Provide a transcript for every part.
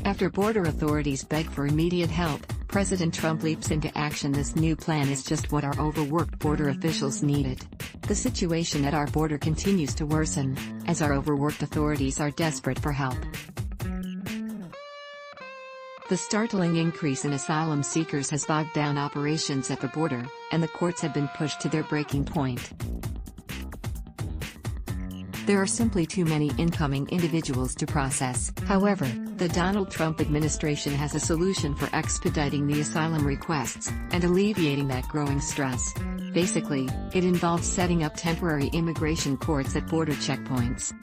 After border authorities beg for immediate help, President Trump leaps into action. This new plan is just what our overworked border officials needed. The situation at our border continues to worsen, as our overworked authorities are desperate for help. The startling increase in asylum seekers has bogged down operations at the border, and the courts have been pushed to their breaking point. There are simply too many incoming individuals to process. However, the Donald Trump administration has a solution for expediting the asylum requests and alleviating that growing stress. Basically, it involves setting up temporary immigration courts at border checkpoints.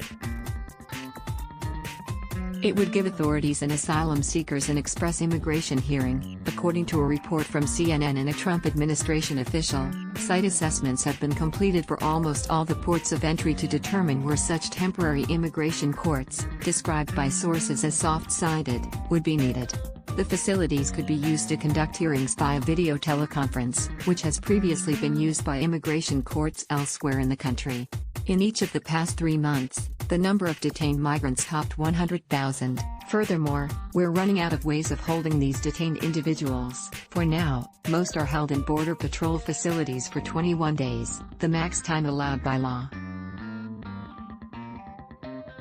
It would give authorities and asylum seekers an express immigration hearing, according to a report from CNN and a Trump administration official. Site assessments have been completed for almost all the ports of entry to determine where such temporary immigration courts, described by sources as soft-sided, would be needed. The facilities could be used to conduct hearings via video teleconference, which has previously been used by immigration courts elsewhere in the country. In each of the past 3 months, the number of detained migrants topped 100,000. Furthermore, we're running out of ways of holding these detained individuals. For now, most are held in Border Patrol facilities for 21 days, the max time allowed by law.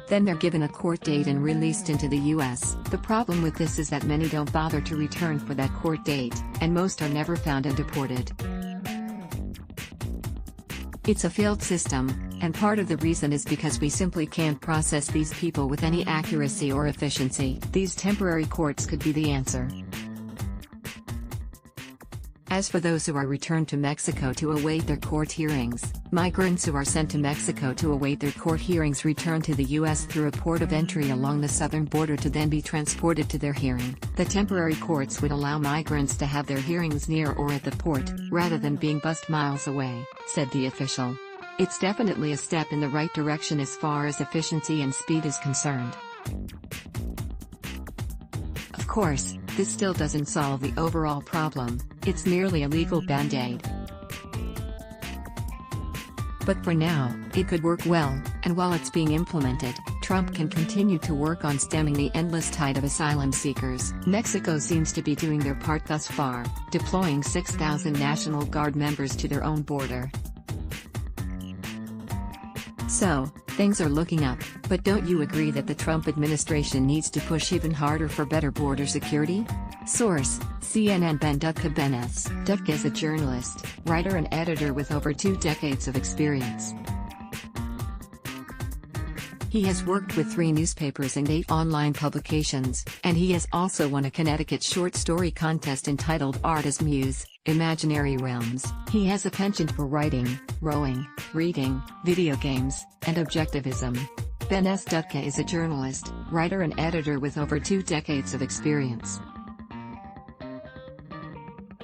Then they're given a court date and released into the U.S. The problem with this is that many don't bother to return for that court date, and most are never found and deported. It's a failed system, and part of the reason is because we simply can't process these people with any accuracy or efficiency. These temporary courts could be the answer. As for those who are returned to Mexico to await their court hearings, migrants who are sent to Mexico to await their court hearings return to the U.S. through a port of entry along the southern border to then be transported to their hearing. The temporary courts would allow migrants to have their hearings near or at the port, rather than being bused miles away, said the official. It's definitely a step in the right direction as far as efficiency and speed is concerned. Of course, this still doesn't solve the overall problem. It's merely a legal band-aid. But for now, it could work well, and while it's being implemented, Trump can continue to work on stemming the endless tide of asylum seekers. Mexico seems to be doing their part thus far, deploying 6,000 National Guard members to their own border. So, things are looking up, but don't you agree that the Trump administration needs to push even harder for better border security? Source: CNN. Ben Dutka. Ben S. Dutka is a journalist, writer and editor with over 2 decades of experience. He has worked with 3 newspapers and 8 online publications, and he has also won a Connecticut short story contest entitled Art as Muse, Imaginary Realms. He has a penchant for writing, rowing, reading, video games, and objectivism. Ben S. Dutka is a journalist, writer and editor with over 2 decades of experience.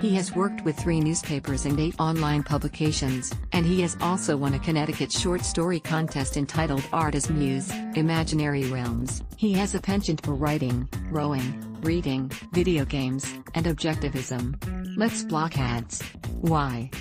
He has worked with 3 newspapers and 8 online publications, and he has also won a Connecticut short story contest entitled Art as Muse, Imaginary Realms. He has a penchant for writing, rowing, reading, video games, and objectivism. Let's block ads. Why?